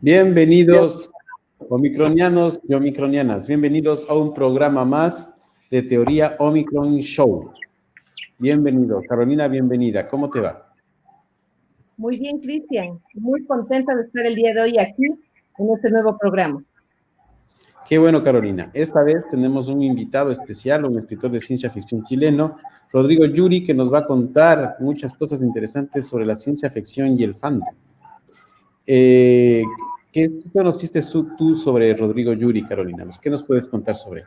Bien. Bienvenidos, omicronianos y omicronianas. Bienvenidos a un programa más de Teoría Omicron Show. Bienvenido, Carolina, bienvenida. ¿Cómo te va? Muy bien, Cristian. Muy contenta de estar el día de hoy aquí en este nuevo programa. Qué bueno, Carolina. Esta vez tenemos un invitado especial, un escritor de ciencia ficción chileno, Rodrigo Yuri, que nos va a contar muchas cosas interesantes sobre la ciencia ficción y el fandom. ¿Qué conociste tú sobre Rodrigo Yuri, Carolina? ¿Qué nos puedes contar sobre él?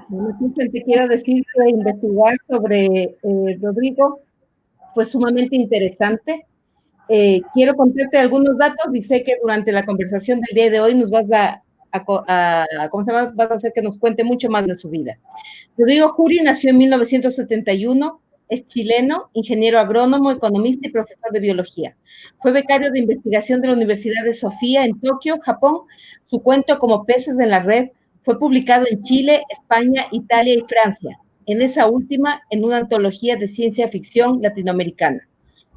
Bueno, Cristian, te quiero decir que investigar sobre Rodrigo fue sumamente interesante. Quiero contarte algunos datos y sé que durante la conversación del día de hoy nos vas ¿cómo se llama? Vas a hacer que nos cuente mucho más de su vida. Rodrigo Yuri nació en 1971, es chileno, ingeniero agrónomo, economista y profesor de biología. Fue becario de investigación de la Universidad de Sofía en Tokio, Japón. Su cuento Como peces en la red fue publicado en Chile, España, Italia y Francia, en esa última en una antología de ciencia ficción latinoamericana.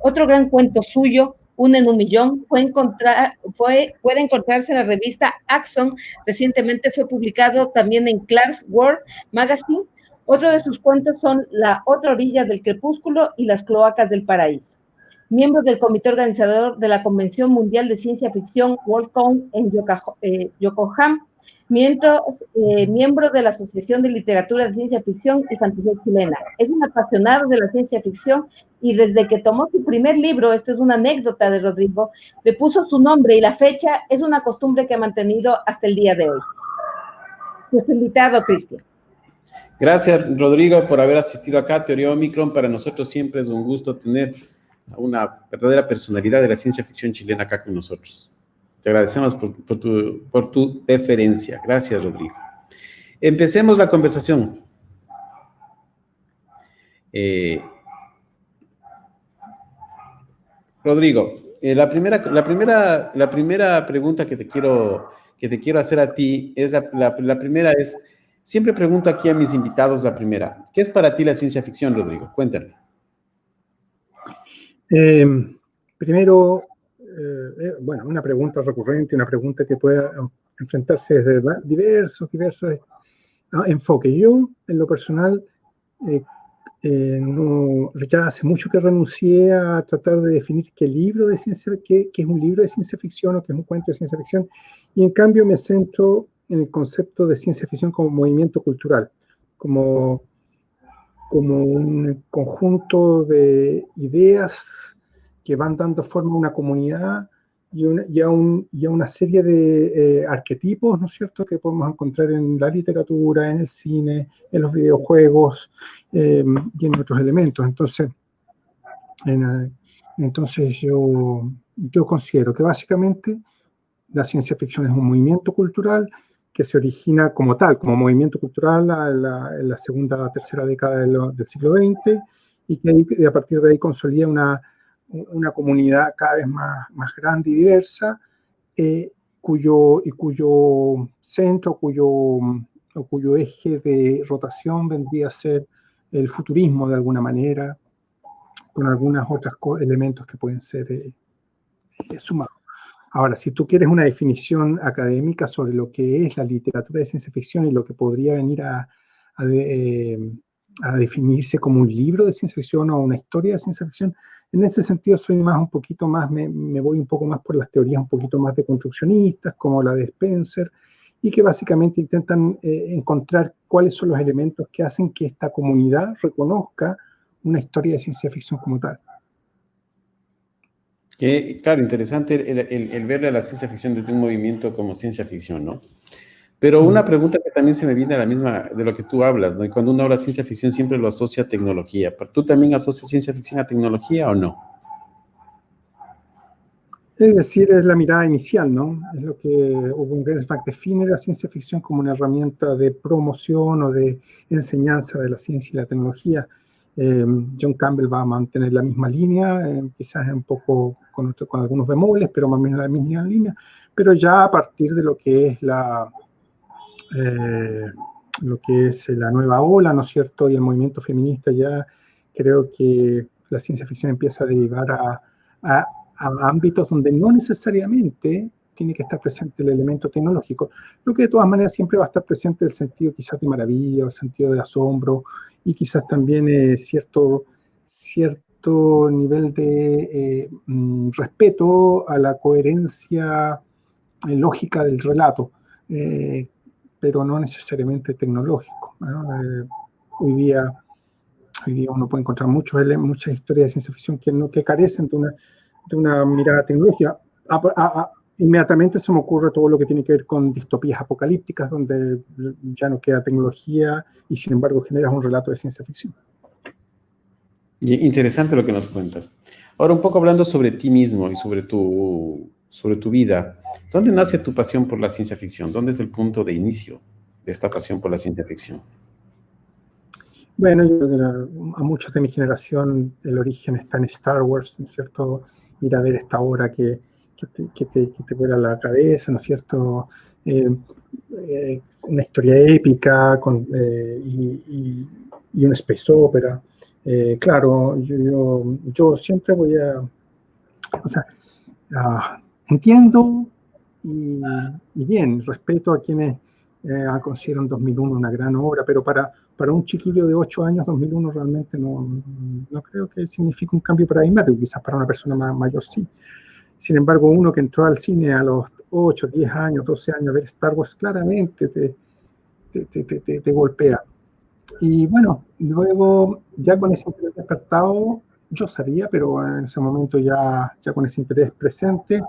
Otro gran cuento suyo, Una en un millón, puede encontrarse en la revista Axon. Recientemente fue publicado también en Clark's World Magazine. Otro de sus cuentos son La otra orilla del crepúsculo y Las cloacas del paraíso. Miembro del comité organizador de la Convención Mundial de Ciencia Ficción Worldcon en Yokohama, miembro de la Asociación de Literatura de Ciencia Ficción y Fantasía Chilena. Es un apasionado de la ciencia ficción y desde que tomó su primer libro, esta es una anécdota de Rodrigo, le puso su nombre y la fecha es una costumbre que ha mantenido hasta el día de hoy. Pues invitado, Cristian. Gracias, Rodrigo, por haber asistido acá a Teoría Omicron. Para nosotros siempre es un gusto tener una verdadera personalidad de la ciencia ficción chilena acá con nosotros. Te agradecemos por tu deferencia. Gracias, Rodrigo. Empecemos la conversación. Rodrigo, la primera pregunta que te quiero hacer a ti es la primera es, siempre pregunto aquí a mis invitados la primera. ¿Qué es para ti la ciencia ficción, Rodrigo? Cuéntame. Primero, bueno, una pregunta recurrente, una pregunta que puede enfrentarse desde diversos enfoques. Yo, en lo personal, ya hace mucho que renuncié a tratar de definir qué es un libro de ciencia ficción o qué es un cuento de ciencia ficción, y en cambio me centro en el concepto de ciencia ficción como movimiento cultural, como un conjunto de ideas que van dando forma a una comunidad y a una serie de arquetipos, ¿no es cierto?, que podemos encontrar en la literatura, en el cine, en los videojuegos y en otros elementos. Entonces yo considero que básicamente la ciencia ficción es un movimiento cultural que se origina como tal, como movimiento cultural en la segunda, tercera década del siglo XX, y que a partir de ahí consolida una comunidad cada vez más grande y diversa, cuyo centro, cuyo eje de rotación vendría a ser el futurismo de alguna manera, con algunos otros elementos que pueden ser sumados. Ahora, si tú quieres una definición académica sobre lo que es la literatura de ciencia ficción y lo que podría venir a definirse como un libro de ciencia ficción o una historia de ciencia ficción, en ese sentido soy un poquito más, me voy un poco más por las teorías un poquito más deconstruccionistas, como la de Spencer, y que básicamente intentan encontrar cuáles son los elementos que hacen que esta comunidad reconozca una historia de ciencia ficción como tal. Claro, interesante el verle a la ciencia ficción desde un movimiento como ciencia ficción, ¿no? Pero una pregunta que también se me viene a la misma de lo que tú hablas, ¿no? Y cuando uno habla de ciencia ficción siempre lo asocia a tecnología. ¿Tú también asocias ciencia ficción a tecnología o no? Es decir, es la mirada inicial, ¿no? Es lo que Hugo Gernsback define la ciencia ficción como una herramienta de promoción o de enseñanza de la ciencia y la tecnología. John Campbell va a mantener la misma línea, quizás un poco con algunos bemoles, pero más o menos la misma línea, pero ya a partir de lo que es la nueva ola, ¿no es cierto? Y el movimiento feminista, ya creo que la ciencia ficción empieza a derivar a ámbitos donde no necesariamente tiene que estar presente el elemento tecnológico, lo que de todas maneras siempre va a estar presente el sentido quizás de maravilla, o el sentido de asombro, y quizás también cierto nivel de respeto a la coherencia lógica del relato, pero no necesariamente tecnológico, ¿no? Hoy día uno puede encontrar muchas historias de ciencia ficción que carecen de una mirada tecnológica. Inmediatamente se me ocurre todo lo que tiene que ver con distopías apocalípticas, donde ya no queda tecnología y sin embargo generas un relato de ciencia ficción. Interesante lo que nos cuentas. Ahora, un poco hablando sobre ti mismo y sobre tu vida, ¿dónde nace tu pasión por la ciencia ficción? ¿Dónde es el punto de inicio de esta pasión por la ciencia ficción? Bueno, yo creo que a muchos de mi generación el origen está en Star Wars, ¿no es cierto? Ir a ver esta obra que te vuela la cabeza, ¿no es cierto? Una historia épica y una space opera. Claro, yo siempre voy o sea, entiendo y bien, respeto a quienes consideran 2001 una gran obra, pero para un chiquillo de 8 años, 2001 realmente no creo que signifique un cambio paradigmático, quizás para una persona mayor sí. Sin embargo, uno que entró al cine a los 8, 10 años, 12 años a ver Star Wars claramente te golpea. Y bueno, luego ya con ese interés despertado, yo sabía, pero en ese momento ya con ese interés presente,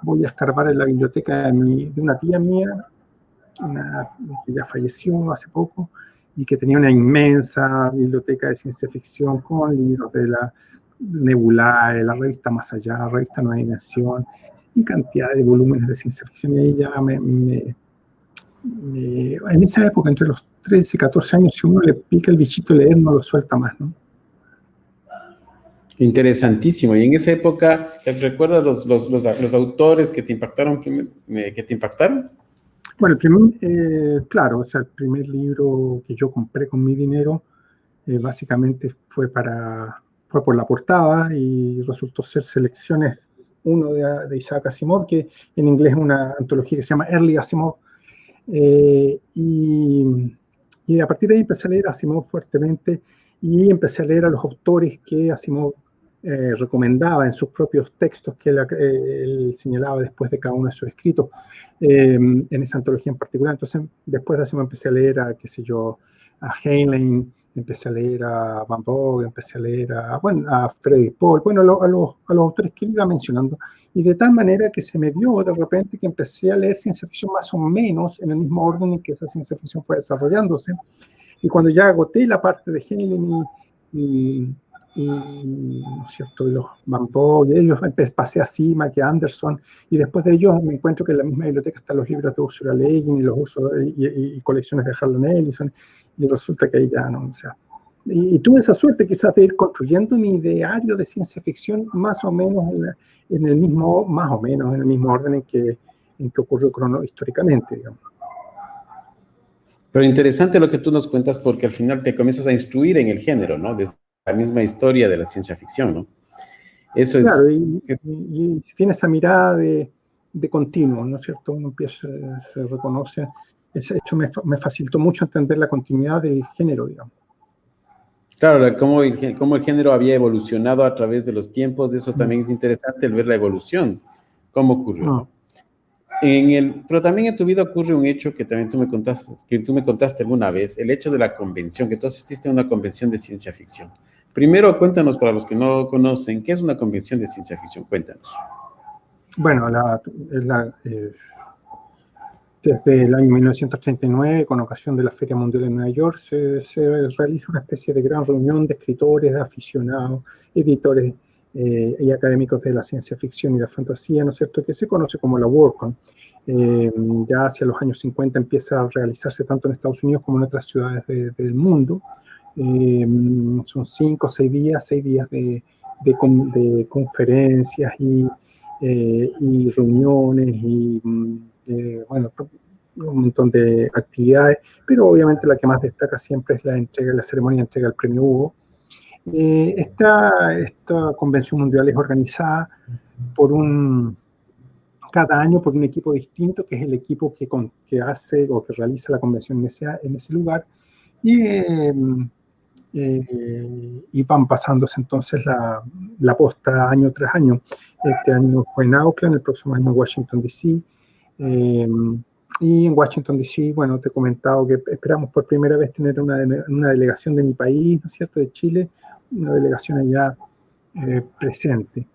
voy a escarbar en la biblioteca de una tía mía, que ya falleció hace poco, y que tenía una inmensa biblioteca de ciencia ficción con libros de la Nebulae, la revista Más Allá, la revista Nueva Dimensión, y cantidad de volúmenes de ciencia ficción. Y ahí ya en esa época, entre los 13 y 14 años, si uno le pica el bichito leer, no lo suelta más, ¿no? Interesantísimo. Y en esa época, ¿te recuerdas los autores que te impactaron? Bueno, claro, o sea, el primer libro que yo compré con mi dinero, básicamente fue por la portada y resultó ser Selecciones, uno de Isaac Asimov, que en inglés es una antología que se llama Early Asimov. Y a partir de ahí empecé a leer a Asimov fuertemente y empecé a leer a los autores que Asimov recomendaba en sus propios textos que él señalaba después de cada uno de sus escritos, en esa antología en particular. Entonces, después de Asimov empecé a leer a Heinlein, empecé a leer a Van Vogt, empecé a leer a Frederick Paul, a los autores que él iba mencionando, y de tal manera que se me dio de repente que empecé a leer ciencia ficción más o menos en el mismo orden en que esa ciencia ficción fue desarrollándose, y cuando ya agoté la parte de Heinlein ¿no es cierto?, de los Van Vogt, y ellos pasé a Simak, a Anderson, y después de ellos me encuentro que en la misma biblioteca están los libros de Ursula Le Guin y colecciones de Harlan Ellison, y resulta que ahí ya no, o sea, y tuve esa suerte quizás de ir construyendo mi ideario de ciencia ficción más o menos en el mismo orden en que ocurrió históricamente, digamos. Pero interesante lo que tú nos cuentas, porque al final te comienzas a instruir en el género, ¿no? Desde la misma historia de la ciencia ficción, ¿no? Eso es... Claro, y tiene esa mirada de continuo, ¿no es cierto? Uno empieza, se reconoce. Ese hecho me facilitó mucho entender la continuidad del género, digamos. Claro, cómo el género había evolucionado a través de los tiempos, eso también es interesante, el ver la evolución, cómo ocurrió, ¿no? Pero también en tu vida ocurre un hecho que también tú me contaste alguna vez, el hecho de la convención, que tú asististe a una convención de ciencia ficción. Primero, cuéntanos, para los que no conocen, ¿qué es una convención de ciencia ficción? Cuéntanos. Bueno, desde el año 1939, con ocasión de la Feria Mundial de Nueva York, se realiza una especie de gran reunión de escritores, de aficionados, editores y académicos de la ciencia ficción y la fantasía, ¿no es cierto?, que se conoce como la Worldcon. Ya hacia los años 50 empieza a realizarse tanto en Estados Unidos como en otras ciudades del mundo. Son 5 o 6 días de conferencias y reuniones y bueno, un montón de actividades, pero obviamente la que más destaca siempre es la ceremonia de entrega del premio Hugo. Esta convención mundial es organizada cada año por un equipo distinto, que es el equipo que hace o que realiza la convención en ese lugar, y van pasándose entonces la posta año tras año. Este año fue en Auckland, el próximo año en Washington, D.C. Y en Washington, D.C., bueno, te he comentado que esperamos por primera vez tener una delegación de mi país, ¿no es cierto?, de Chile, una delegación allá presente.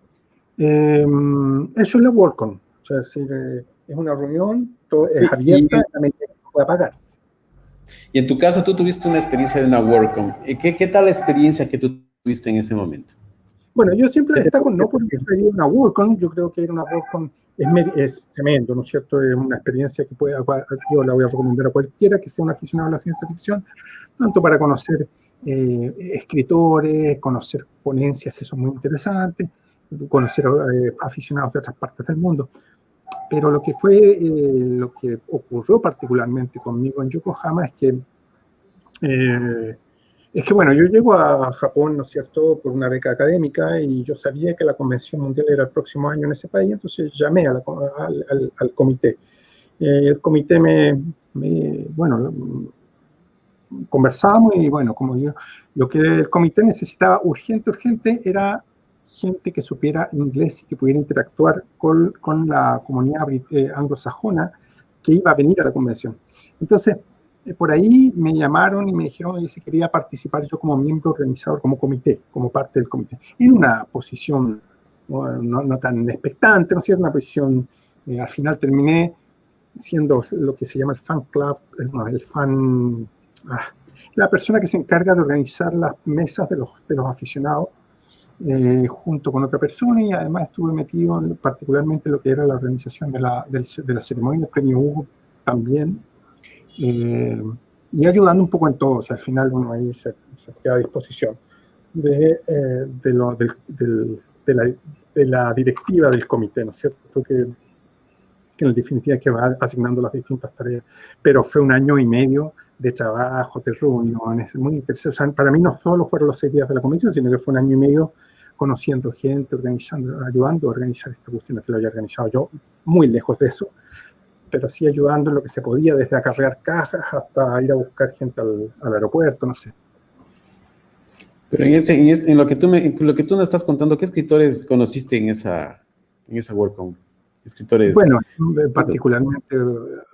Eso es la WorldCon, o sea, es una reunión, todo es abierta, también se puede pagar. Y en tu caso, tú tuviste una experiencia de una WorldCon. ¿Qué tal la experiencia que tú tuviste en ese momento? Bueno, yo siempre destaco, no porque ir a una WorldCon, yo creo que ir a una WorldCon es tremendo, ¿no es cierto? Es una experiencia que yo la voy a recomendar a cualquiera que sea un aficionado a la ciencia ficción, tanto para conocer escritores, conocer ponencias que son muy interesantes, conocer aficionados de otras partes del mundo. Pero lo que ocurrió particularmente conmigo en Yokohama es que, bueno, yo llego a Japón, ¿no es cierto?, por una beca académica, y yo sabía que la Convención Mundial era el próximo año en ese país, entonces llamé al comité. El comité bueno, conversamos y, bueno, lo que el comité necesitaba urgente era gente que supiera inglés y que pudiera interactuar con la comunidad anglosajona que iba a venir a la convención. Entonces, por ahí me llamaron y me dijeron, oye, si quería participar yo como miembro organizador, como comité, como parte del comité, en una posición no tan expectante, ¿no es cierto? Una posición, al final terminé siendo lo que se llama el fan club, la persona que se encarga de organizar las mesas de los aficionados, junto con otra persona, y además estuve metido particularmente en lo que era la organización de la ceremonia del premio Hugo también, y ayudando un poco en todo. O sea, al final uno ahí se queda a disposición de la directiva del comité, ¿no es cierto?, que en definitiva que va asignando las distintas tareas. Pero fue un año y medio de trabajo, de reuniones, muy interesante. O sea, para mí no solo fueron los 6 días de la convención, sino que fue un año y medio conociendo gente, organizando, ayudando a organizar esta cuestión, que lo haya organizado yo, muy lejos de eso, pero sí ayudando en lo que se podía, desde acarrear cajas hasta ir a buscar gente al aeropuerto, no sé. Pero en lo que tú nos estás contando, ¿qué escritores conociste en esa WorldCon? Escritores. Bueno, particularmente,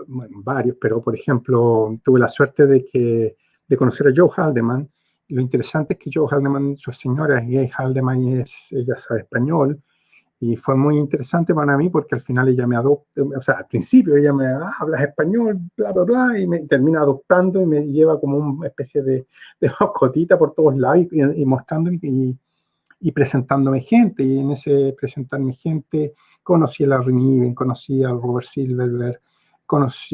bueno, varios, pero por ejemplo, tuve la suerte de conocer a Joe Haldeman. Lo interesante es que Joe Haldeman, su señora Gay Haldeman, ella sabe español, y fue muy interesante para mí porque al final ella me adopta, o sea, al principio ella me hablas español, bla, bla, bla, y me termina adoptando y me lleva como una especie de mascotita por todos lados y mostrándome y presentándome gente, y en ese presentarme gente conocí a Larry Niven, conocí a Robert Silverberg,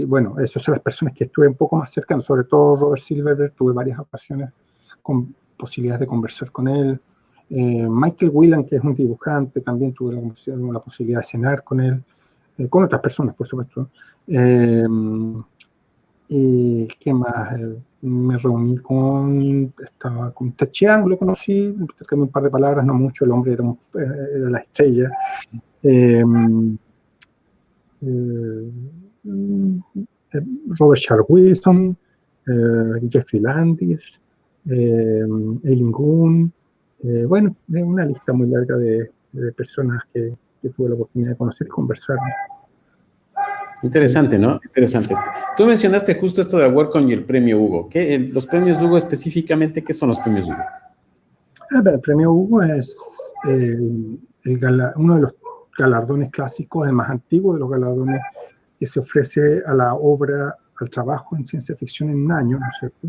bueno, esas son las personas que estuve un poco más cercanas, sobre todo Robert Silverberg, tuve varias ocasiones con posibilidades de conversar con él. Michael Whelan, que es un dibujante, también tuve la posibilidad de cenar con él, con otras personas, por supuesto. Y ¿qué más? Me reuní con Ted Chiang, lo conocí, intercambié un par de palabras, no mucho, el hombre era la estrella. Robert Charles Wilson, Jeffrey Landis, Eileen Gunn, bueno, una lista muy larga de personas que tuve la oportunidad de conocer y conversar. Interesante, ¿no? Interesante. Tú mencionaste justo esto de la WorldCon y el premio Hugo. Los premios Hugo específicamente, ¿qué son los premios Hugo? El premio Hugo es uno de los galardones clásicos, el más antiguo de los galardones que se ofrece a la obra, al trabajo en ciencia ficción en un año, ¿no es cierto?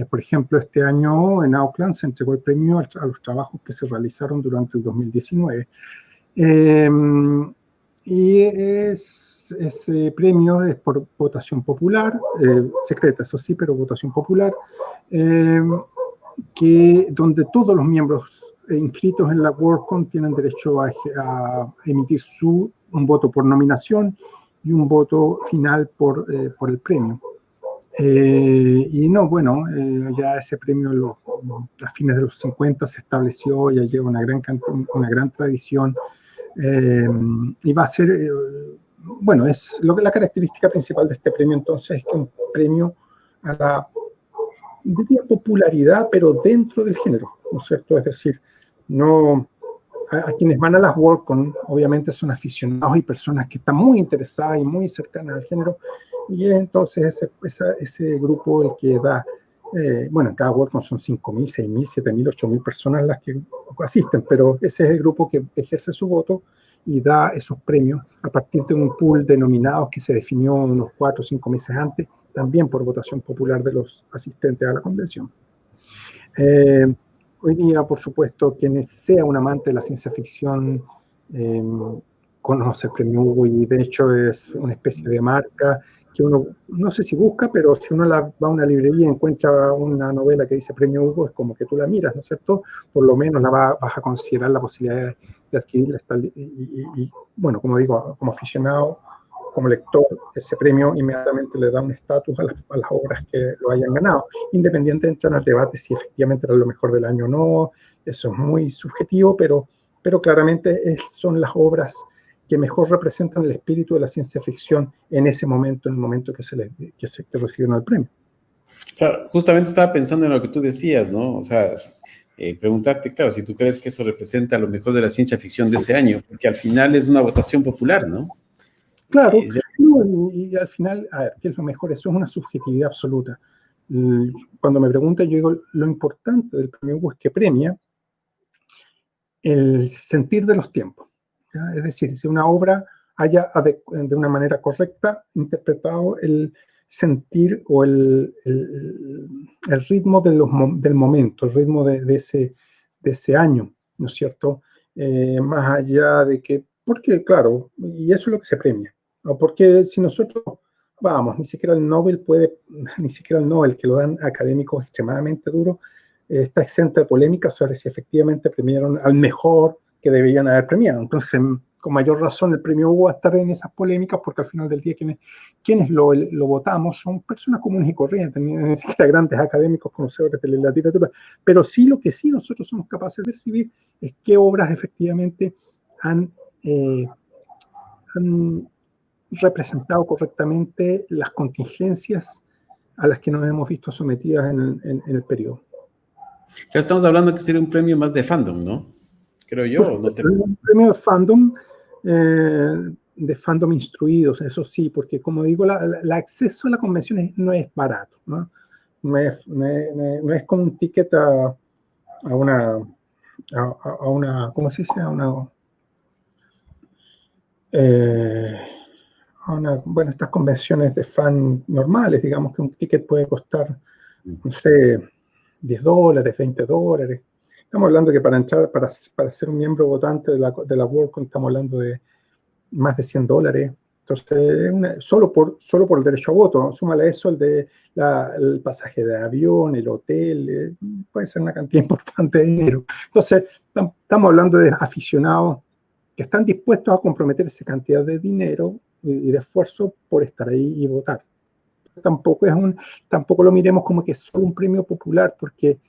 Por ejemplo, este año en Auckland se entregó el premio a los trabajos que se realizaron durante el 2019. Y ese premio es por votación popular, secreta, eso sí, pero votación popular, donde todos los miembros inscritos en la WorldCon tienen derecho a emitir un voto por nominación y un voto final por el premio. Y no, bueno, ya ese premio a fines de los 50 se estableció, ya lleva una gran tradición, y va a ser, bueno, es la característica principal de este premio entonces es que es un premio a la, diría, popularidad, pero dentro del género, ¿no es cierto? Es decir, no, a quienes van a las WorldCon obviamente son aficionados y personas que están muy interesadas y muy cercanas al género, y entonces ese grupo el que da, bueno, en cada WorldCon son 5.000, 6.000, 7.000, 8.000 personas las que asisten, pero ese es el grupo que ejerce su voto y da esos premios a partir de un pool de nominados que se definió unos 4 o 5 meses antes, también por votación popular de los asistentes a la convención. Hoy día, por supuesto, quien sea un amante de la ciencia ficción conoce el premio Hugo y de hecho es una especie de marca que uno, no sé si busca, pero si uno va a una librería y encuentra una novela que dice premio Hugo, es como que tú la miras, ¿no es cierto? Por lo menos vas a considerar la posibilidad de adquirirla. Y bueno, como digo, como aficionado, como lector, ese premio inmediatamente le da un estatus a las obras que lo hayan ganado, independiente de entrar al debate si efectivamente era lo mejor del año o no. Eso es muy subjetivo, pero claramente son las obras que mejor representan el espíritu de la ciencia ficción en ese momento, en el momento que recibieron el premio. Claro, justamente estaba pensando en lo que tú decías, ¿no? O sea, preguntarte, claro, si tú crees que eso representa lo mejor de la ciencia ficción de ese año, porque al final es una votación popular, ¿no? Claro, y al final, a ver, ¿qué es lo mejor? Eso es una subjetividad absoluta. Cuando me preguntan, yo digo, lo importante del premio Hugo es que premia el sentir de los tiempos, ¿ya? Es decir, si una obra haya de una manera correcta interpretado el sentir o el ritmo del momento, el ritmo de ese año, ¿no es cierto? Más allá de que, porque claro, y eso es lo que se premia, ¿no? Porque si nosotros vamos, ni siquiera el Nobel que lo dan académicos extremadamente duros, está exenta de polémica sobre si efectivamente premiaron al mejor que deberían haber premiado. Entonces, con mayor razón, el premio Hugo va a estar en esas polémicas porque al final del día quienes lo votamos son personas comunes y corrientes, ni siquiera grandes académicos conocedores de la literatura, pero sí lo que sí nosotros somos capaces de percibir es qué obras efectivamente han representado correctamente las contingencias a las que nos hemos visto sometidas en el periodo. Ya estamos hablando que sería un premio más de fandom, ¿no? Creo yo. Un premio de fandom instruidos, eso sí, porque como digo, el acceso a la convención no es barato, ¿no? No es como un ticket a una, ¿cómo se dice? Bueno, estas convenciones de fan normales, digamos que un ticket puede costar, no sé, $10, $20. Estamos hablando que para entrar, para ser un miembro votante de la WorldCon, estamos hablando de más de $100. Entonces, solo por el derecho a voto, súmale eso el pasaje de avión, el hotel, puede ser una cantidad importante de dinero. Entonces, estamos hablando de aficionados que están dispuestos a comprometer esa cantidad de dinero y de esfuerzo por estar ahí y votar. Tampoco lo miremos como que es solo un premio popular, porque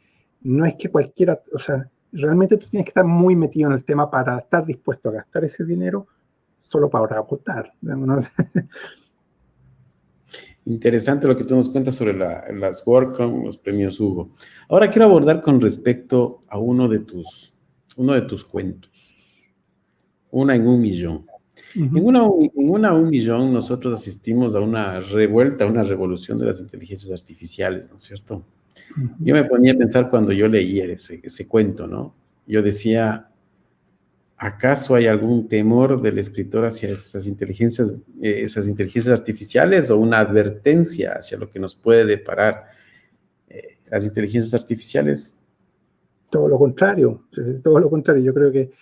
no es que cualquiera, o sea, realmente tú tienes que estar muy metido en el tema para estar dispuesto a gastar ese dinero solo para votar, ¿no? Interesante lo que tú nos cuentas sobre las WorldCon, los premios Hugo. Ahora quiero abordar con respecto a uno de tus cuentos, Una en un millón. Uh-huh. En una un millón nosotros asistimos a una revuelta, a una revolución de las inteligencias artificiales, ¿no es cierto? Uh-huh. Yo me ponía a pensar cuando yo leía ese cuento, ¿no? Yo decía, ¿acaso hay algún temor del escritor hacia esas inteligencias artificiales o una advertencia hacia lo que nos puede deparar las inteligencias artificiales? Todo lo contrario. Yo creo que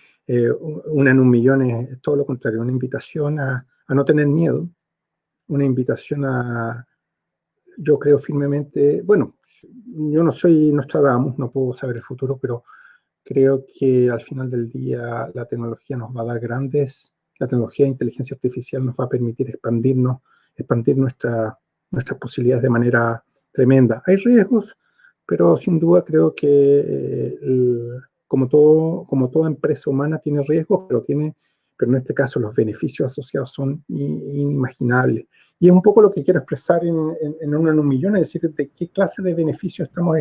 una en un millón es todo lo contrario, una invitación a no tener miedo, una invitación yo creo firmemente, bueno, yo no soy Nostradamus, no puedo saber el futuro, pero creo que al final del día la tecnología nos va a dar la tecnología de inteligencia artificial nos va a permitir expandir nuestras posibilidades de manera tremenda. Hay riesgos, pero sin duda creo que como toda empresa humana tiene riesgos, pero en este caso los beneficios asociados son inimaginables. Y es un poco lo que quiero expresar en un millón, es decir, de qué clase de beneficios estamos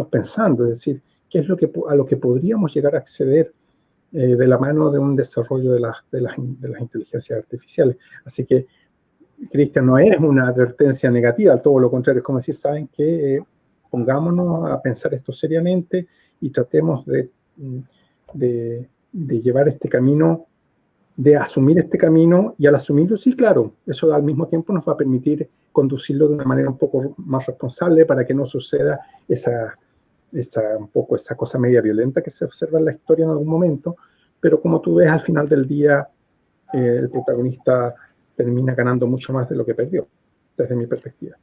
pensando, es decir, qué es a lo que podríamos llegar a acceder de la mano de un desarrollo de las inteligencias artificiales. Así que, Cristian, no es una advertencia negativa, todo lo contrario, es como decir, saben que pongámonos a pensar esto seriamente y tratemos de llevar este camino, de asumir este camino, y al asumirlo, sí, claro, eso al mismo tiempo nos va a permitir conducirlo de una manera un poco más responsable para que no suceda esa cosa media violenta que se observa en la historia en algún momento, pero como tú ves, al final del día, el protagonista termina ganando mucho más de lo que perdió, desde mi perspectiva.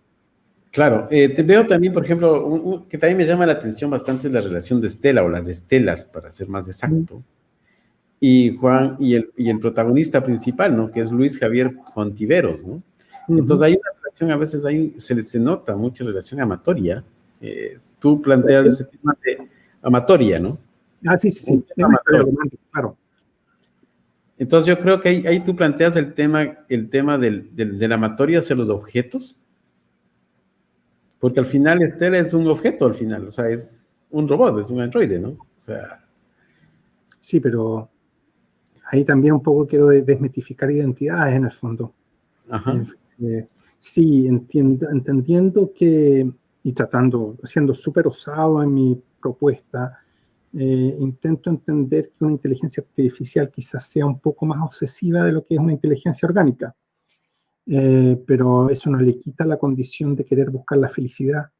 Claro, te veo también, por ejemplo, que también me llama la atención bastante la relación de Estela, o las estelas, para ser más exacto, y Juan, y el protagonista principal, ¿no? Que es Luis Javier Fontiveros, ¿no? Entonces hay una relación, a veces se nota mucha relación amatoria. Tú planteas ese tema de amatoria, ¿no? Sí. Es una historia romántica, claro. Entonces yo creo que ahí tú planteas el tema de la amatoria hacia los objetos, porque al final Estela es un objeto, al final, o sea, es un robot, es un androide, ¿no? O sea... Sí, pero ahí también un poco quiero desmitificar identidades en el fondo. Ajá. Sí, entendiendo que, y siendo súper osado en mi propuesta, intento entender que una inteligencia artificial quizás sea un poco más obsesiva de lo que es una inteligencia orgánica, pero eso no le quita la condición de querer buscar la felicidad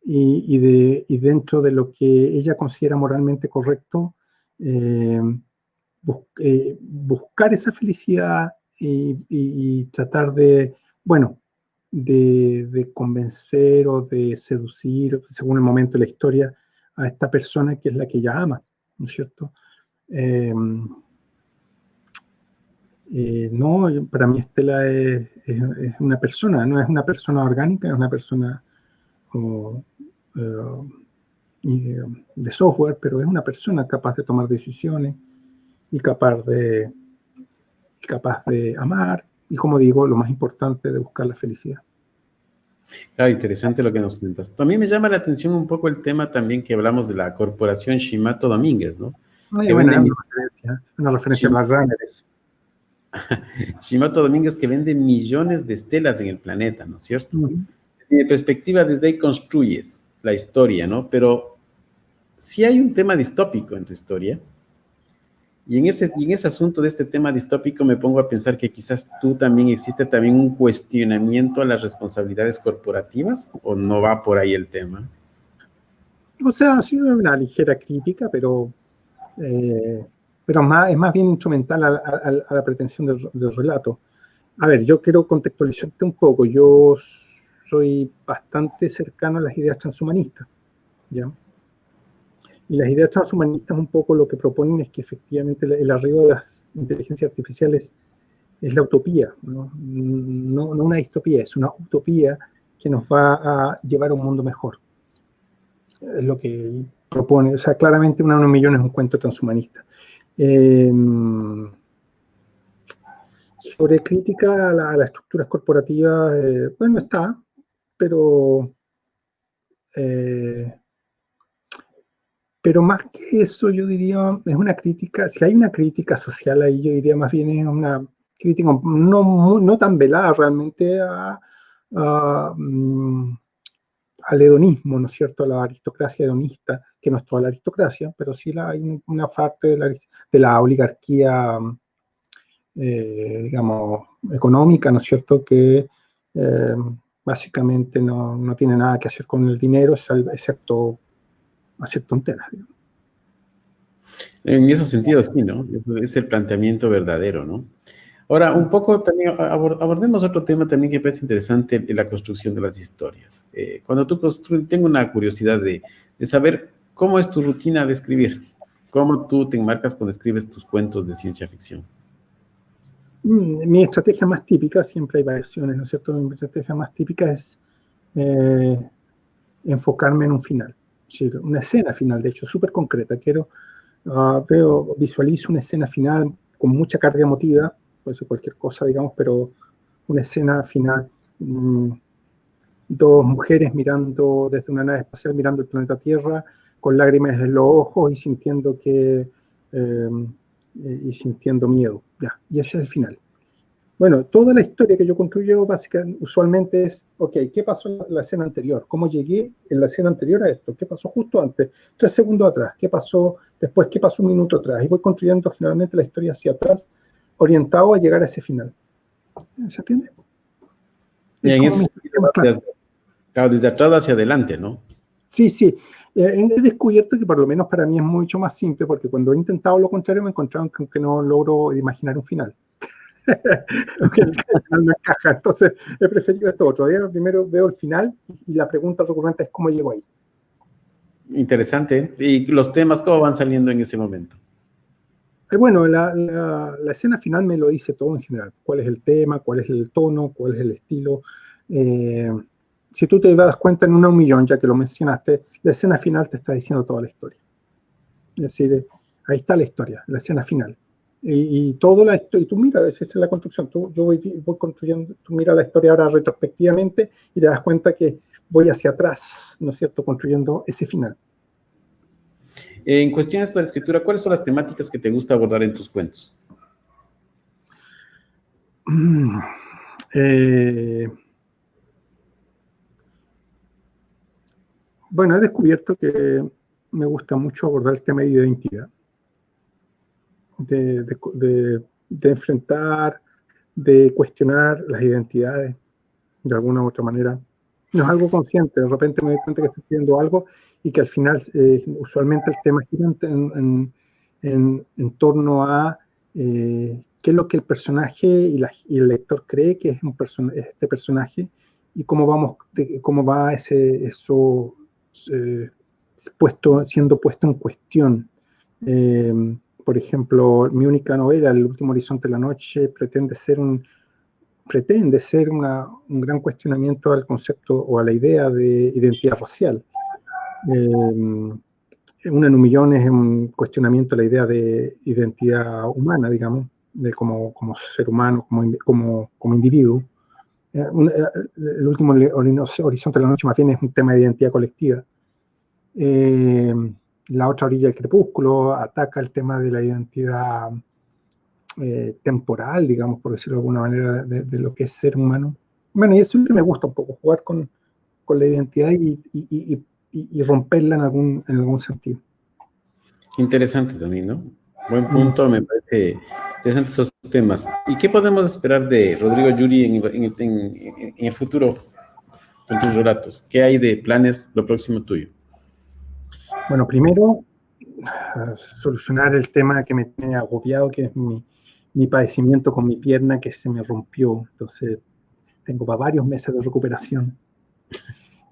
y dentro de lo que ella considera moralmente correcto, buscar esa felicidad y tratar de convencer o de seducir, según el momento de la historia, a esta persona que es la que ella ama, ¿no es cierto? No, para mí Estela es una persona, no es una persona orgánica, es una persona de software, pero es una persona capaz de tomar decisiones y capaz de amar y, como digo, lo más importante, de buscar la felicidad. Claro, interesante lo que nos cuentas. También me llama la atención un poco el tema también que hablamos de la corporación Shimato Domínguez, ¿no? Que bueno, es una referencia a Blade Runner. Shimato Domínguez, que vende millones de estelas en el planeta, ¿no es cierto? Desde mi perspectiva, desde ahí construyes la historia, ¿no? Pero si hay un tema distópico en tu historia, y en ese asunto de este tema distópico me pongo a pensar que quizás existe también un cuestionamiento a las responsabilidades corporativas, ¿o no va por ahí el tema? O sea, ha sido una ligera crítica, pero es más bien instrumental a la pretensión del relato. A ver, yo quiero contextualizarte un poco. Yo soy bastante cercano a las ideas transhumanistas, ¿ya? Y las ideas transhumanistas un poco lo que proponen es que efectivamente el arribo de las inteligencias artificiales es la utopía, ¿no? No una distopía, es una utopía que nos va a llevar a un mundo mejor. Es lo que propone, o sea, claramente Una de un millón es un cuento transhumanista. Sobre crítica a las estructuras corporativas, bueno, está, pero más que eso, yo diría, es una crítica, si hay una crítica social ahí, yo diría más bien es una crítica no tan velada realmente al hedonismo, ¿no es cierto?, a la aristocracia hedonista, que no es toda la aristocracia, pero sí hay una parte de la oligarquía, digamos, económica, ¿no es cierto?, que básicamente no tiene nada que hacer con el dinero, excepto hacer tonteras, digamos. En esos sentidos, sí, ¿no? Eso es el planteamiento verdadero, ¿no? Ahora, un poco también abordemos otro tema también que me parece interesante en la construcción de las historias. Cuando tú construyes, tengo una curiosidad de saber cómo es tu rutina de escribir, cómo tú te enmarcas cuando escribes tus cuentos de ciencia ficción. Mi estrategia más típica, siempre hay variaciones, ¿no es cierto? Mi estrategia más típica es enfocarme en un final, es decir, una escena final, de hecho, súper concreta. Visualizo una escena final con mucha carga emotiva, puede ser cualquier cosa, digamos, pero una escena final, dos mujeres mirando desde una nave espacial, mirando el planeta Tierra, con lágrimas en los ojos y sintiendo sintiendo miedo. Ya, y ese es el final. Bueno, toda la historia que yo construyo básicamente, usualmente es, ok, ¿qué pasó en la escena anterior? ¿Cómo llegué en la escena anterior a esto? ¿Qué pasó justo antes? 3 segundos atrás. ¿Qué pasó después? ¿Qué pasó un minuto atrás? Y voy construyendo generalmente la historia hacia atrás, orientado a llegar a ese final. ¿Se entiende? Y en ese sentido, desde atrás hacia adelante, ¿no? Sí, sí. He descubierto que por lo menos para mí es mucho más simple, porque cuando he intentado lo contrario me he encontrado que no logro imaginar un final. Porque el final no encaja. Entonces he preferido esto otro. Primero veo el final y la pregunta recurrente es ¿cómo llego ahí? Interesante. ¿Y los temas cómo van saliendo en ese momento? Bueno, la escena final me lo dice todo en general. ¿Cuál es el tema? ¿Cuál es el tono? ¿Cuál es el estilo? Si tú te das cuenta en 1 a 1 millón, ya que lo mencionaste, la escena final te está diciendo toda la historia. Es decir, ahí está la historia, la escena final. Y todo y tú miras, esa es la construcción. Yo voy construyendo, tú miras la historia ahora retrospectivamente y te das cuenta que voy hacia atrás, ¿no es cierto?, construyendo ese final. En cuestiones de la escritura, ¿cuáles son las temáticas que te gusta abordar en tus cuentos? Bueno, he descubierto que me gusta mucho abordar el tema de identidad, de enfrentar, de cuestionar las identidades de alguna u otra manera. No es algo consciente, de repente me doy cuenta que estoy escribiendo algo y que al final usualmente el tema gira en torno a qué es lo que el personaje y el lector cree que es este personaje y cómo va eso siendo puesto en cuestión. Por ejemplo, mi única novela, El último horizonte de la noche, pretende ser un gran cuestionamiento al concepto o a la idea de identidad racial. 1 en 1 millón es un cuestionamiento a la idea de identidad humana, digamos, de como ser humano, como individuo. El último horizonte de la noche más bien es un tema de identidad colectiva. La otra orilla del crepúsculo ataca el tema de la identidad temporal, digamos, por decirlo de alguna manera, de lo que es ser humano. Bueno, y eso es lo que me gusta un poco, jugar con la identidad y romperla en algún sentido. Interesante también, ¿no? Buen punto, me parece interesante esos temas. ¿Y qué podemos esperar de Rodrigo Yuri en el futuro con tus relatos? ¿Qué hay de planes, lo próximo tuyo? Bueno, primero, solucionar el tema que me tiene agobiado, que es mi padecimiento con mi pierna que se me rompió. Entonces, tengo para varios meses de recuperación.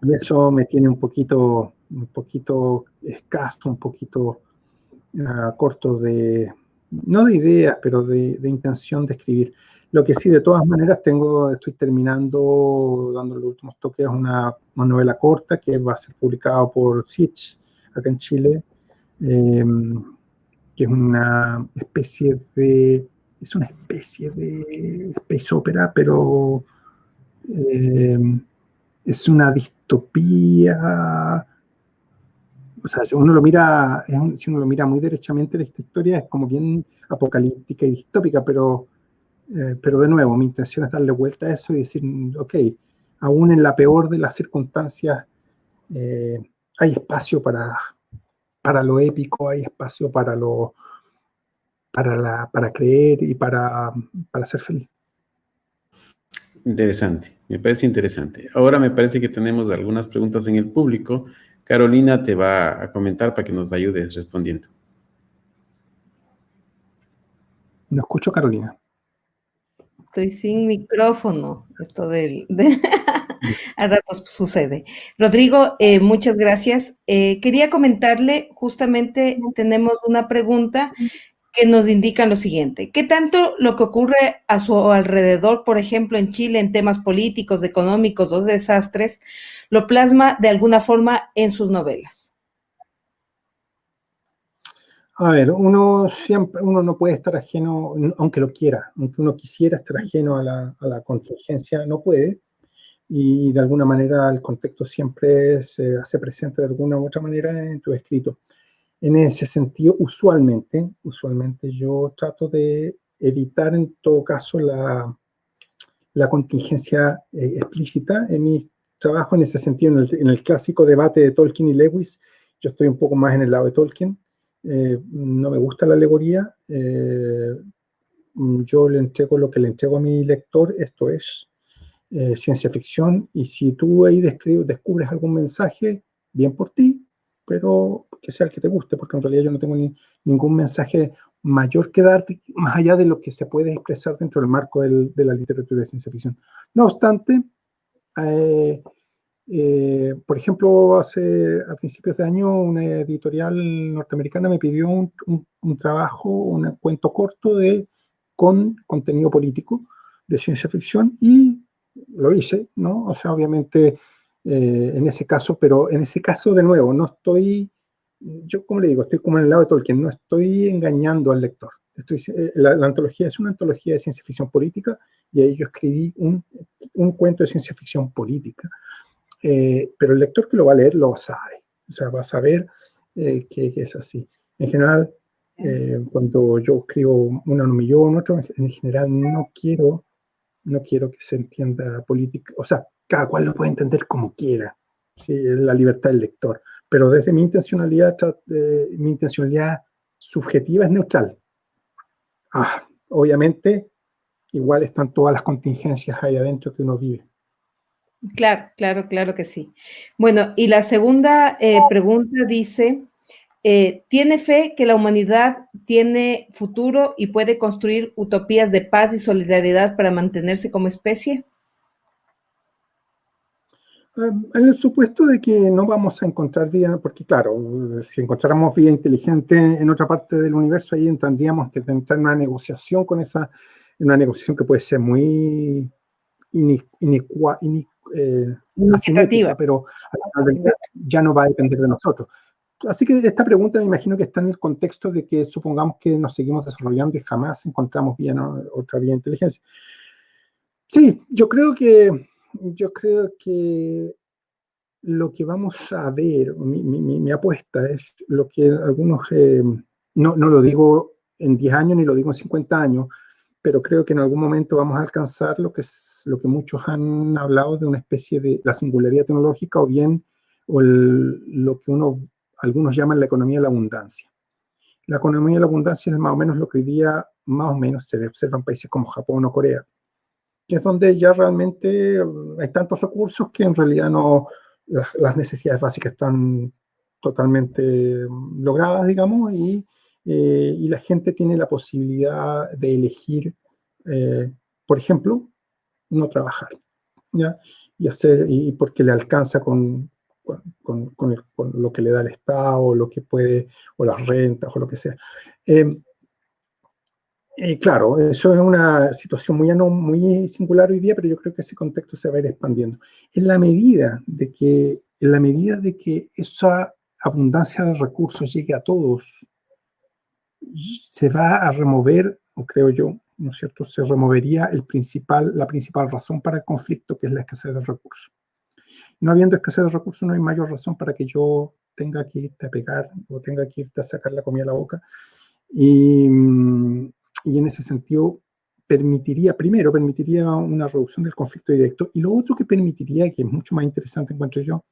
Y eso me tiene un poquito escaso, un poquito corto no de ideas, pero de intención de escribir. Lo que sí, de todas maneras, estoy terminando, dando los últimos toques, una novela corta que va a ser publicada por Sitch, acá en Chile, que es una especie de space opera, pero es una distopía. O sea, si uno lo mira muy derechamente, esta historia es como bien apocalíptica y distópica, pero de nuevo, mi intención es darle vuelta a eso y decir, ok, aún en la peor de las circunstancias, hay espacio para lo épico, hay espacio para creer y para ser feliz. Interesante, me parece interesante. Ahora me parece que tenemos algunas preguntas en el público. Carolina te va a comentar para que nos ayudes respondiendo. No escucho, Carolina. Estoy sin micrófono. Esto a ratos sucede. Rodrigo, muchas gracias. Quería comentarle, justamente tenemos una pregunta que nos indican lo siguiente: ¿qué tanto lo que ocurre a su alrededor, por ejemplo, en Chile, en temas políticos, económicos o desastres, lo plasma de alguna forma en sus novelas? A ver, uno no puede estar ajeno, aunque lo quiera, aunque uno quisiera estar ajeno a la contingencia, no puede, y de alguna manera el contexto siempre se hace presente de alguna u otra manera en tu escrito. En ese sentido, usualmente yo trato de evitar en todo caso la contingencia explícita en mi trabajo, en ese sentido, en el clásico debate de Tolkien y Lewis. Yo estoy un poco más en el lado de Tolkien. No me gusta la alegoría. Yo le entrego lo que le entrego a mi lector, esto es ciencia ficción, y si tú ahí descubres algún mensaje, bien por ti, pero que sea el que te guste, porque en realidad yo no tengo ningún mensaje mayor que darte, más allá de lo que se puede expresar dentro del marco de la literatura de ciencia ficción. No obstante, por ejemplo, a principios de año, una editorial norteamericana me pidió un trabajo, un cuento corto con contenido político de ciencia ficción, y lo hice, ¿no? O sea, obviamente en ese caso, pero en ese caso, de nuevo, no estoy, yo como le digo, estoy como en el lado de Tolkien, no estoy engañando al lector. La antología es una antología de ciencia ficción política, y ahí yo escribí un cuento de ciencia ficción política. Pero el lector que lo va a leer lo sabe, o sea, va a saber que es así. En general, cuando yo escribo una millón, otro, en general no quiero que se entienda política, o sea, cada cual lo puede entender como quiera, ¿sí? Es la libertad del lector, pero desde mi intencionalidad subjetiva es neutral. Obviamente, igual están todas las contingencias ahí adentro que uno vive. Claro, claro, claro que sí. Bueno, y la segunda pregunta dice, ¿tiene fe que la humanidad tiene futuro y puede construir utopías de paz y solidaridad para mantenerse como especie? En el supuesto de que no vamos a encontrar vida, porque claro, si encontráramos vida inteligente en otra parte del universo, ahí tendríamos que entrar en una negociación una negociación que puede ser muy asimétrica, pero al final ya no va a depender de nosotros. Así que esta pregunta me imagino que está en el contexto de que supongamos que nos seguimos desarrollando y jamás encontramos vida, ¿no? Otra vía de inteligencia. Sí, yo creo que lo que vamos a ver, mi apuesta es lo que algunos, no lo digo en 10 años ni lo digo en 50 años, pero creo que en algún momento vamos a alcanzar lo que muchos han hablado de una especie de la singularidad tecnológica, o bien lo que algunos llaman la economía de la abundancia. La economía de la abundancia es más o menos lo que hoy día más o menos se observa en países como Japón o Corea, que es donde ya realmente hay tantos recursos que en realidad las necesidades básicas están totalmente logradas, digamos, y la gente tiene la posibilidad de elegir, por ejemplo, no trabajar, ¿ya? Y porque le alcanza con lo que le da el Estado, lo que puede, o las rentas, o lo que sea. Claro, eso es una situación muy singular hoy día, pero yo creo que ese contexto se va a ir expandiendo. En la medida de que esa abundancia de recursos llegue a todos, se va a remover, o creo yo, ¿no es cierto?, se removería la principal razón para el conflicto, que es la escasez de recursos. No habiendo escasez de recursos, no hay mayor razón para que yo tenga que irte a pegar o tenga que irte a sacar la comida a la boca. Y en ese sentido permitiría una reducción del conflicto directo, y lo otro que permitiría, que es mucho más interesante encuentro yo,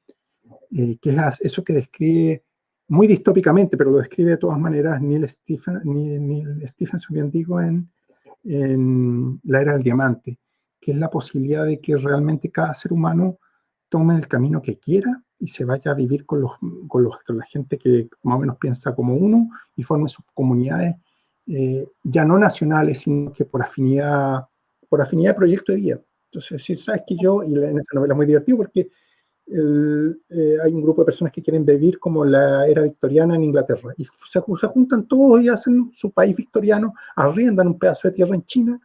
que es eso que describe muy distópicamente, pero lo describe de todas maneras Neil Stephenson, bien digo, en La Era del Diamante, que es la posibilidad de que realmente cada ser humano tome el camino que quiera y se vaya a vivir con la gente que más o menos piensa como uno, y forme sus comunidades, ya no nacionales, sino que por afinidad de proyecto de vida. Entonces, si sabes que en esa novela es muy divertido porque hay un grupo de personas que quieren vivir como la era victoriana en Inglaterra. Y se juntan todos y hacen su país victoriano, arriendan un pedazo de tierra en China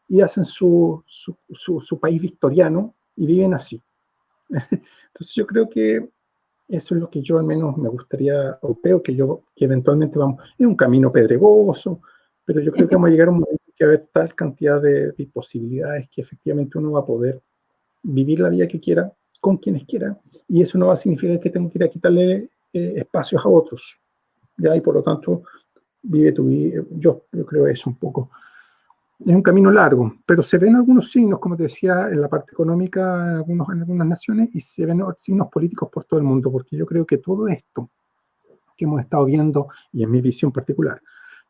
y hacen su país victoriano y viven así. Entonces yo creo que eso es lo que yo al menos me gustaría, o creo que eventualmente vamos, es un camino pedregoso, pero yo creo que vamos a llegar a un momento en que va a haber tal cantidad de posibilidades que efectivamente uno va a poder vivir la vida que quiera, con quienes quiera, y eso no va a significar que tengo que ir a quitarle espacios a otros, ¿ya? Y por lo tanto, vive tu vida. Yo creo eso un poco. Es un camino largo, pero se ven algunos signos, como te decía, en la parte económica en algunas naciones, y se ven signos políticos por todo el mundo, porque yo creo que todo esto que hemos estado viendo, y en mi visión particular,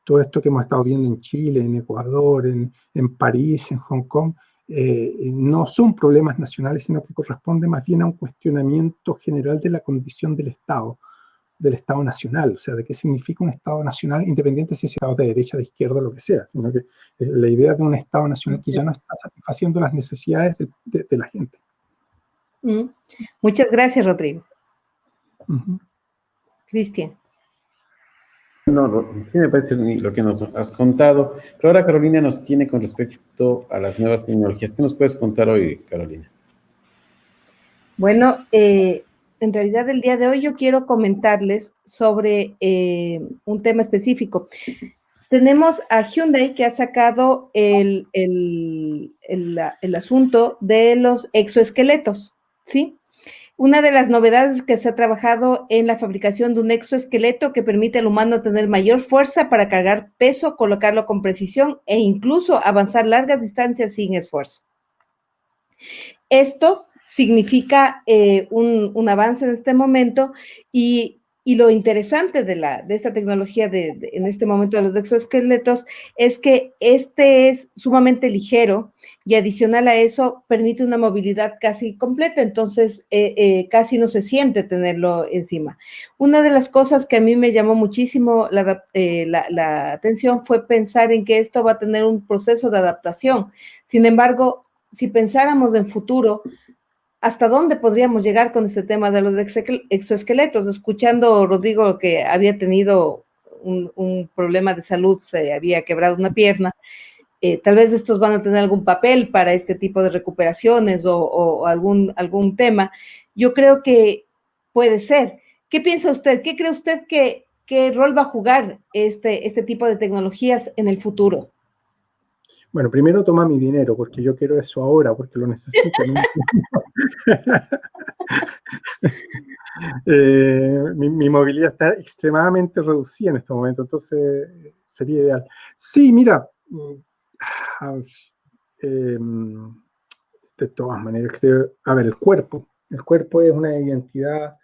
todo esto que hemos estado viendo en Chile, en Ecuador, en París, en Hong Kong, no son problemas nacionales, sino que corresponde más bien a un cuestionamiento general de la condición del Estado nacional, o sea, de qué significa un Estado nacional, independiente si es Estado de derecha, de izquierda, lo que sea, sino que la idea de un Estado nacional que ya no está satisfaciendo las necesidades de la gente. Muchas gracias, Rodrigo. Uh-huh. Cristian. No, sí me parece lo que nos has contado, pero ahora Carolina nos tiene con respecto a las nuevas tecnologías. ¿Qué nos puedes contar hoy, Carolina? Bueno, en realidad el día de hoy yo quiero comentarles sobre un tema específico. Tenemos a Hyundai que ha sacado el asunto de los exoesqueletos, ¿sí? Una de las novedades es que se ha trabajado en la fabricación de un exoesqueleto que permite al humano tener mayor fuerza para cargar peso, colocarlo con precisión e incluso avanzar largas distancias sin esfuerzo. Esto significa un avance en este momento y lo interesante de esta tecnología en este momento de los exoesqueletos es que este es sumamente ligero y adicional a eso permite una movilidad casi completa, entonces casi no se siente tenerlo encima. Una de las cosas que a mí me llamó muchísimo la atención fue pensar en que esto va a tener un proceso de adaptación. Sin embargo, si pensáramos en futuro, ¿hasta dónde podríamos llegar con este tema de los exoesqueletos? Escuchando a Rodrigo que había tenido un problema de salud, se había quebrado una pierna, tal vez estos van a tener algún papel para este tipo de recuperaciones o algún tema. Yo creo que puede ser. ¿Qué piensa usted? ¿Qué cree usted qué rol va a jugar este tipo de tecnologías en el futuro? Bueno, primero toma mi dinero, porque yo quiero eso ahora, porque lo necesito. Mi movilidad está extremadamente reducida en este momento, entonces sería ideal. Sí, mira, de todas maneras, creo, a ver, el cuerpo es una identidad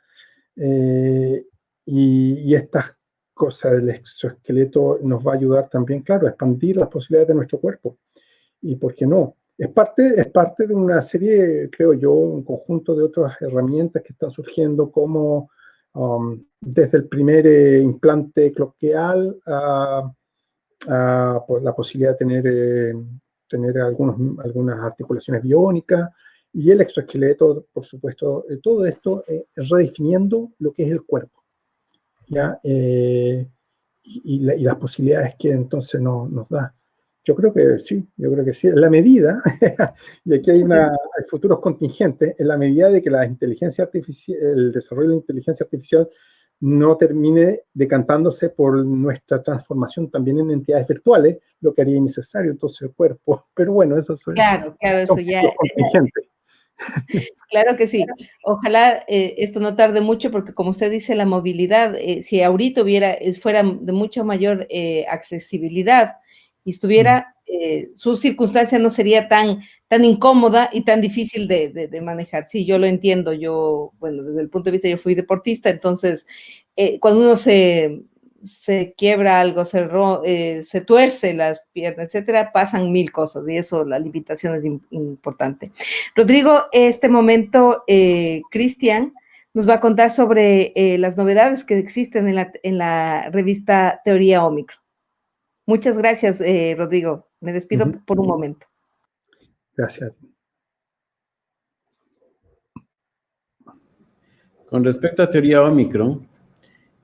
y estas cosas del exoesqueleto nos va a ayudar también, claro, a expandir las posibilidades de nuestro cuerpo. ¿Y por qué no? Es parte de una serie, creo yo, un conjunto de otras herramientas que están surgiendo, como desde el primer implante cloqueal a pues, la posibilidad de tener algunas articulaciones biónicas y el exoesqueleto, por supuesto, todo esto redefiniendo lo que es el cuerpo, ¿ya? Y las posibilidades que entonces nos da. Yo creo que sí. En la medida, y aquí hay futuros contingentes, en la medida de que la inteligencia artificial, el desarrollo de la inteligencia artificial no termine decantándose por nuestra transformación también en entidades virtuales, lo que haría innecesario entonces el cuerpo. Pero bueno, eso Claro, eso ya. contingentes. Claro que sí. Ojalá esto no tarde mucho porque como usted dice, la movilidad, si ahorita fuera de mucha mayor accesibilidad y estuviera, su circunstancia no sería tan incómoda y tan difícil de manejar. Sí, yo lo entiendo. Bueno, desde el punto de vista, yo fui deportista, entonces cuando uno se quiebra algo, se tuerce las piernas, etcétera, pasan mil cosas y eso, la limitación es importante. Rodrigo, este momento, Cristian nos va a contar sobre las novedades que existen en la revista Teoría Ómicron. Muchas gracias, Rodrigo. Me despido por un momento. Gracias. Con respecto a teoría Omicron,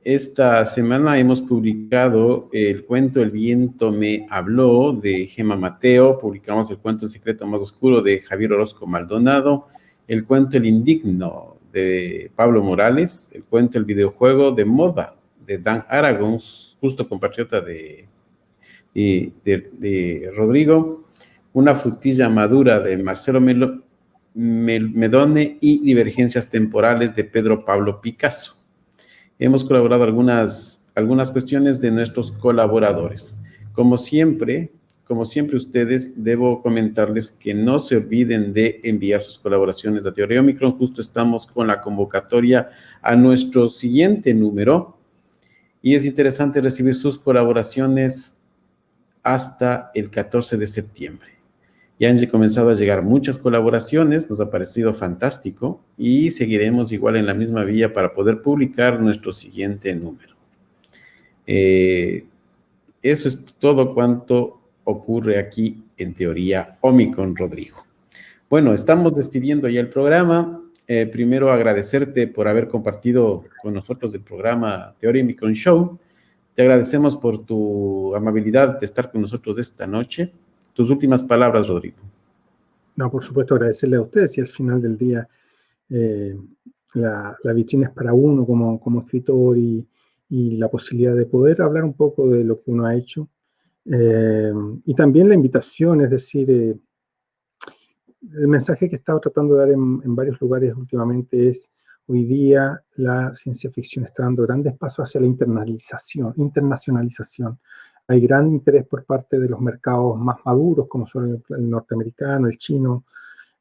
esta semana hemos publicado el cuento El viento me habló de Gema Mateo, publicamos el cuento El secreto más oscuro de Javier Orozco Maldonado, el cuento El indigno de Pablo Morales, el cuento El videojuego de moda de Dan Aragon, justo compatriota de Rodrigo, Una frutilla madura de Marcelo Medone y Divergencias temporales de Pedro Pablo Picasso. Hemos colaborado algunas cuestiones de nuestros colaboradores. Como siempre ustedes, debo comentarles que no se olviden de enviar sus colaboraciones a Teoría Omicron. Justo estamos con la convocatoria a nuestro siguiente número y es interesante recibir sus colaboraciones hasta el 14 de septiembre. Ya han comenzado a llegar muchas colaboraciones, nos ha parecido fantástico y seguiremos igual en la misma vía para poder publicar nuestro siguiente número. Eso es todo cuanto ocurre aquí en Teoría Omicron, Rodrigo. Bueno, estamos despidiendo ya el programa. Primero agradecerte por haber compartido con nosotros el programa Teoría Omicron Show. Te agradecemos por tu amabilidad de estar con nosotros esta noche. Tus últimas palabras, Rodrigo. No, por supuesto, agradecerle a ustedes y al final del día la vitrina es para uno como escritor y la posibilidad de poder hablar un poco de lo que uno ha hecho. Y también la invitación, es decir, el mensaje que he estado tratando de dar en varios lugares últimamente es: hoy día la ciencia ficción está dando grandes pasos hacia la internacionalización. Hay gran interés por parte de los mercados más maduros, como son el norteamericano, el chino,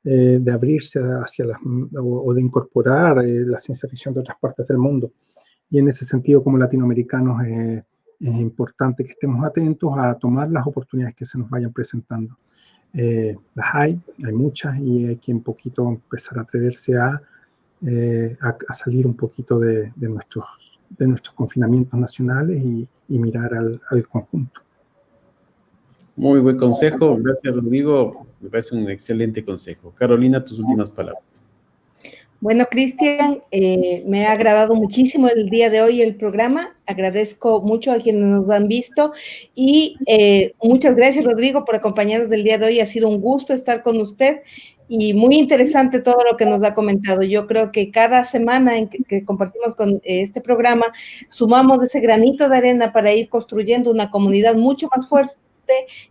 de abrirse o de incorporar la ciencia ficción de otras partes del mundo. Y en ese sentido, como latinoamericanos, es importante que estemos atentos a tomar las oportunidades que se nos vayan presentando. Las hay muchas, y hay que un poquito empezar a atreverse a salir un poquito de nuestros confinamientos nacionales y mirar al conjunto. Muy buen consejo, gracias, Rodrigo, me parece un excelente consejo. Carolina, tus últimas palabras. Bueno, Cristian, me ha agradado muchísimo el día de hoy el programa. Agradezco mucho a quienes nos han visto y muchas gracias, Rodrigo, por acompañarnos el día de hoy. Ha sido un gusto estar con usted y muy interesante todo lo que nos ha comentado. Yo creo que cada semana en que compartimos con este programa, sumamos ese granito de arena para ir construyendo una comunidad mucho más fuerte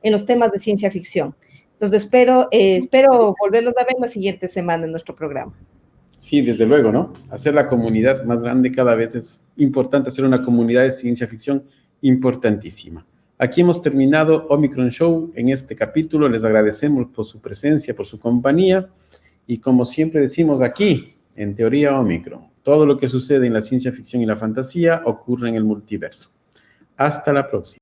en los temas de ciencia ficción. Entonces, espero volverlos a ver la siguiente semana en nuestro programa. Sí, desde luego, ¿no? Hacer la comunidad más grande cada vez es importante, hacer una comunidad de ciencia ficción importantísima. Aquí hemos terminado Omicron Show en este capítulo. Les agradecemos por su presencia, por su compañía. Y como siempre decimos aquí, en Teoría Omicron, todo lo que sucede en la ciencia ficción y la fantasía ocurre en el multiverso. Hasta la próxima.